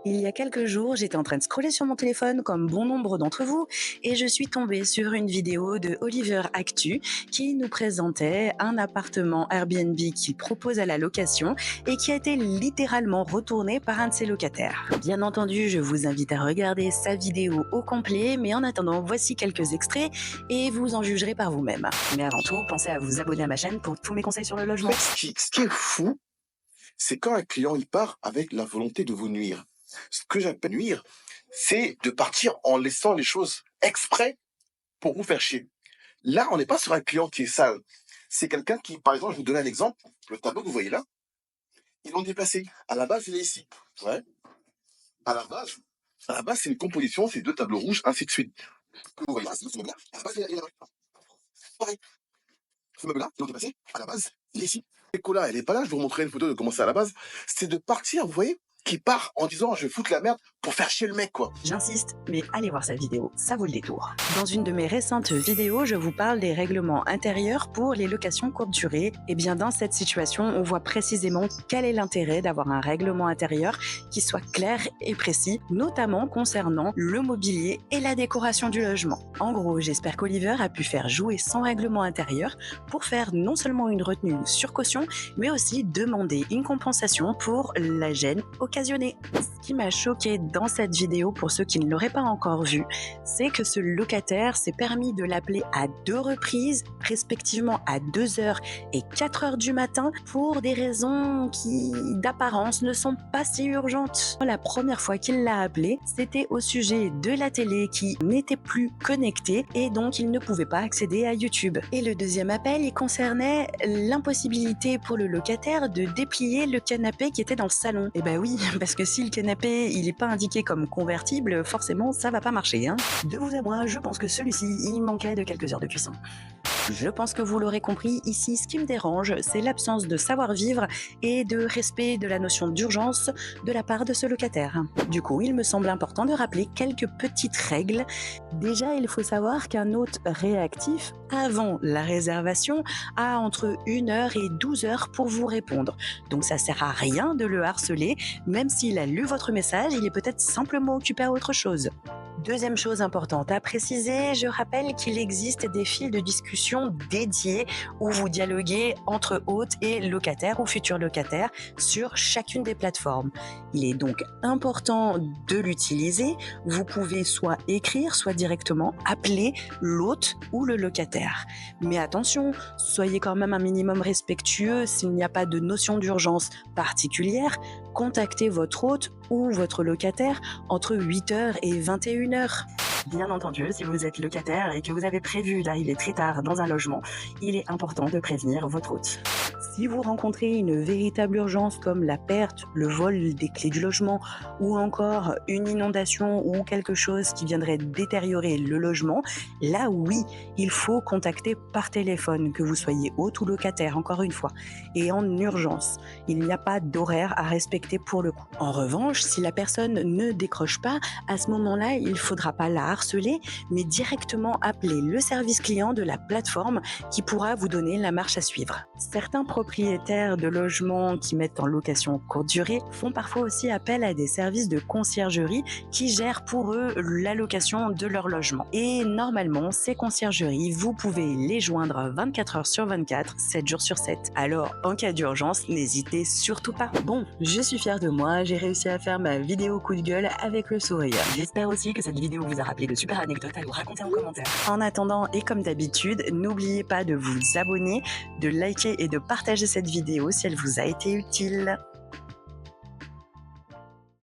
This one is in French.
Il y a quelques jours, j'étais en train de scroller sur mon téléphone comme bon nombre d'entre vous et je suis tombée sur une vidéo de Oliver Actu qui nous présentait un appartement Airbnb qu'il propose à la location et qui a été littéralement retourné par un de ses locataires. Bien entendu, je vous invite à regarder sa vidéo au complet, mais en attendant, voici quelques extraits et vous en jugerez par vous-même. Mais avant tout, pensez à vous abonner à ma chaîne pour tous mes conseils sur le logement. Ce qui est fou, c'est quand un client il part avec la volonté de vous nuire. Ce que j'appelle nuire, c'est de partir en laissant les choses exprès pour vous faire chier. Là, on n'est pas sur un client qui est sale. C'est quelqu'un qui, par exemple, je vous donne un exemple. Le tableau que vous voyez là, ils l'ont déplacé. À la base, il est ici. Ouais. À la base, c'est une composition, c'est deux tableaux rouges, ainsi de suite. Vous voyez là, ce meuble-là, à la base, il est là. Pareil. Ce meuble-là, ils l'ont déplacé. À la base, il est ici. L'écho-là, elle est pas là. Je vais vous montrer une photo de comment c'est à la base. C'est de partir, vous voyez, qui part en disant je vais foutre la merde pour faire chier le mec, quoi. J'insiste, mais allez voir sa vidéo, ça vaut le détour. Dans une de mes récentes vidéos, je vous parle des règlements intérieurs pour les locations courte durée. Et bien dans cette situation, on voit précisément quel est l'intérêt d'avoir un règlement intérieur qui soit clair et précis, notamment concernant le mobilier et la décoration du logement. En gros, j'espère qu'Oliver a pu faire jouer son règlement intérieur pour faire non seulement une retenue sur caution, mais aussi demander une compensation pour la gêne occasionnée. Ce qui m'a choqué dans cette vidéo, pour ceux qui ne l'auraient pas encore vu, c'est que ce locataire s'est permis de l'appeler à 2 reprises, respectivement à 2h et 4h du matin, pour des raisons qui, d'apparence, ne sont pas si urgentes. La première fois qu'il l'a appelé, c'était au sujet de la télé qui n'était plus connectée et donc il ne pouvait pas accéder à YouTube. Et le deuxième appel, il concernait l'impossibilité pour le locataire de déplier le canapé qui était dans le salon. Et ben oui, parce que si le canapé il n'est pas indiqué comme convertible, forcément ça va pas marcher. De vous à moi, je pense que celui-ci, il manquait de quelques heures de cuisson. Je pense que vous l'aurez compris, ici ce qui me dérange, c'est l'absence de savoir-vivre et de respect de la notion d'urgence de la part de ce locataire. Du coup, il me semble important de rappeler quelques petites règles. Déjà, il faut savoir qu'un hôte réactif, avant la réservation, a entre 1h et 12h pour vous répondre. Donc ça sert à rien de le harceler, même s'il a lu votre message, il est peut-être simplement occupé à autre chose. Deuxième chose importante à préciser, je rappelle qu'il existe des fils de discussion dédiés où vous dialoguez entre hôtes et locataires ou futurs locataires sur chacune des plateformes. Il est donc important de l'utiliser. Vous pouvez soit écrire, soit directement appeler l'hôte ou le locataire. Mais attention, soyez quand même un minimum respectueux. S'il n'y a pas de notion d'urgence particulière, contactez votre hôte ou votre locataire entre 8h et 21h. Bien entendu, si vous êtes locataire et que vous avez prévu d'arriver très tard dans un logement, il est important de prévenir votre hôte. Si vous rencontrez une véritable urgence comme la perte, le vol des clés du logement ou encore une inondation ou quelque chose qui viendrait détériorer le logement, là oui, il faut contacter par téléphone, que vous soyez hôte ou locataire, encore une fois, et en urgence. Il n'y a pas d'horaire à respecter pour le coup. En revanche, si la personne ne décroche pas, à ce moment-là, il ne faudra pas la harceler, mais directement appeler le service client de la plateforme qui pourra vous donner la marche à suivre. Certains propriétaires de logements qui mettent en location courte durée font parfois aussi appel à des services de conciergerie qui gèrent pour eux la location de leur logement. Et normalement, ces conciergeries, vous pouvez les joindre 24 heures sur 24, 7 jours sur 7. Alors, en cas d'urgence, n'hésitez surtout pas. Bon, je suis fière de moi, j'ai réussi à faire ma vidéo coup de gueule avec le sourire. J'espère aussi que cette vidéo vous a rappelé de super anecdotes à vous raconter en commentaire. En attendant, et comme d'habitude, n'oubliez pas de vous abonner, de liker et de partager cette vidéo si elle vous a été utile.